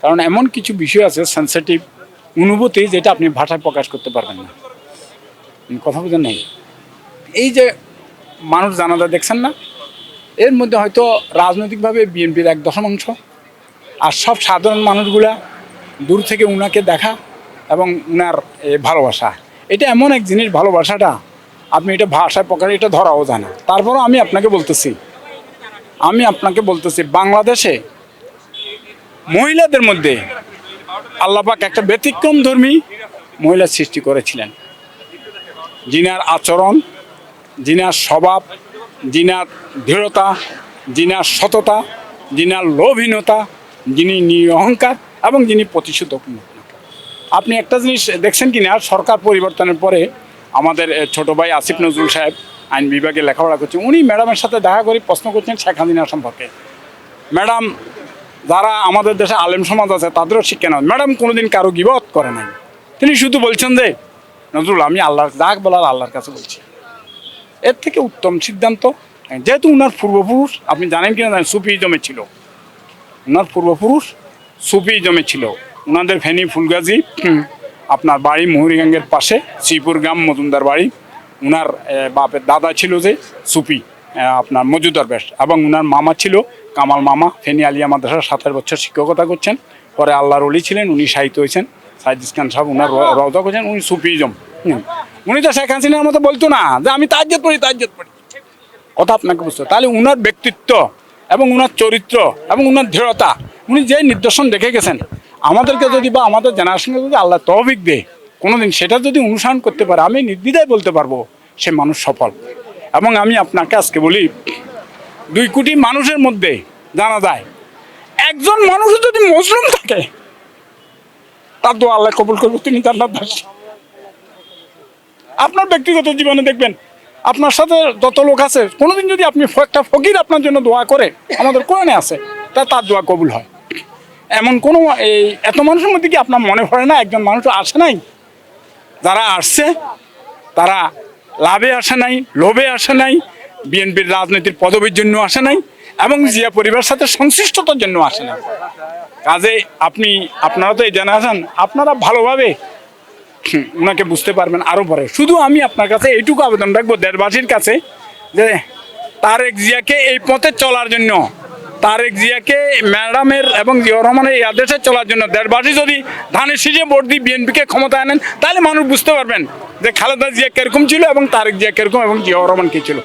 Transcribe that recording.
কারণ এমন কিছু বিষয় আছে সেন্সিটিভ অনুভূতি যেটা আপনি ভাষায় প্রকাশ করতে পারবেন না। কথা বুঝেন নাই? এই যে মানুষ জানাজা দেখছেন না, এর মধ্যে হয়তো রাজনৈতিকভাবে বিএনপির 1/10 আর সব সাধারণ মানুষগুলা দূর থেকে উনাকে দেখা এবং উনার ভালোবাসা, এটা এমন এক জিনিস, ভালোবাসাটা আপনি এটা ভাষায় প্রকাশ এটা ধরাও যায় না। তারপরও আমি আপনাকে বলতেছি বাংলাদেশে মহিলাদের মধ্যে আল্লাহ পাক একটা ব্যতিক্রমধর্মী মহিলা সৃষ্টি করেছিলেন, যিনার আচরণ, যিনার স্বভাব, যিনার দৃঢ়তা, যিনার সততা, যিনার লোভহীনতা, যিনি নিরহংকার এবং যিনি প্রতিশোধক। আপনি একটা জিনিস দেখছেন কি না, সরকার পরিবর্তনের পরে আমাদের ছোট ভাই আসিফ নজরুল সাহেব আইন বিভাগে লেখাপড়া করছেন, উনি ম্যাডামের সাথে দেখা করে প্রশ্ন করছেন শেখ হাসিনা সম্পর্কে। ম্যাডাম, যারা আমাদের দেশে আলেম সমাজ আছে তাদেরও শিক্ষা নেন, ম্যাডাম কোনোদিন কারো গিবত করে নাই। তিনি শুধু বলছেন যে নজরুল আমি আল্লাহর যাক বলার আল্লাহর কাছে বলছি। এর থেকে উত্তম সিদ্ধান্ত, যেহেতু উনার পূর্বপুরুষ আপনি জানেন কিনা জানেন সুফিজমে ছিল, উনার পূর্বপুরুষ সুফিজমে ছিল। ওনাদের ফেনী ফুলগাজী আপনার বাড়ি মুহুরীগঞ্জের পাশে শ্রীপুর গ্রাম মজুমদার বাড়ি। উনার বাপের দাদা ছিল যে সুফি আপনার মজুদার বেশ, এবং উনার মামা ছিল কামাল মামা, ফেনী আলিয়া মাদ্রাসার 27 বছর শিক্ষকতা করছেন। পরে আল্লাহর ওলি ছিলেন, উনি সাহিত্য হয়েছেন। সাইদিস খান সাহেব উনার রওজা করছেন, উনি সুফিজম। উনি তো শেখ হাসিনার মতো বলতো না যে আমি তাজ্জত পড়ি। কথা আপনাকে বুঝতে, তাহলে উনার ব্যক্তিত্ব এবং উনার চরিত্র এবং উনার দৃঢ়তা, উনি যে নিদর্শন দেখে গেছেন, আমাদেরকে যদি বা আমাদের জেনারেশনকে যদি আল্লাহ তৌফিক দেয় কোনোদিন সেটা যদি অনুসরণ করতে পারে, আমি নির্দ্বিধায় বলতে পারবো সে মানুষ সফল। এবং আমি আপনাকে আজকে বলি 2 কোটি মানুষের মধ্যে জানা যায় একজন মানুষ যদি মুসলিম থাকে তার দোয়া আল্লাহ কবুল করবে, তিনি জান্নাতবাসী। আপনার ব্যক্তিগত জীবনে দেখবেন আপনার সাথে যত লোক আছে, কোনোদিন যদি আপনি একটা ফকির আপনার জন্য দোয়া করে, আমাদের কোরআনে আছে, তার দোয়া কবুল হয়। এমন কোনো এত মানুষের মধ্যে কি আপনার মনে পড়ে না একজন মানুষ আসে নাই? যারা আসছে তারা লাভে আসে নাই, লোভে আসে নাই, বিএনপির রাজনীতির পদবীর জন্য আসে নাই, এবং জিয়া পরিবারের সাথে সংশ্লিষ্টতার জন্য আসে নাই। কাজে আপনারা তো এই জেনারেশন, আপনারা ভালোভাবে ওনাকে বুঝতে পারবেন আরও পরে। শুধু আমি আপনার কাছে এইটুকু আবেদন রাখবো দেশবাসীর কাছে যে তারেক জিয়াকে এই পথে চলার জন্য, তারেক জিয়াকে ম্যাডামের এবং জিয়াউর রহমানের এই আদেশে চলার জন্য দেশবাসী যদি ধানের শীষে ভোট দিয়ে বিএনপিকে ক্ষমতায় আনেন, তাহলে মানুষ বুঝতে পারবেন যে খালেদা জিয়া কিরকম ছিল এবং তারেক জিয়া কিরকম এবং জিয়াউর রহমান কী ছিল।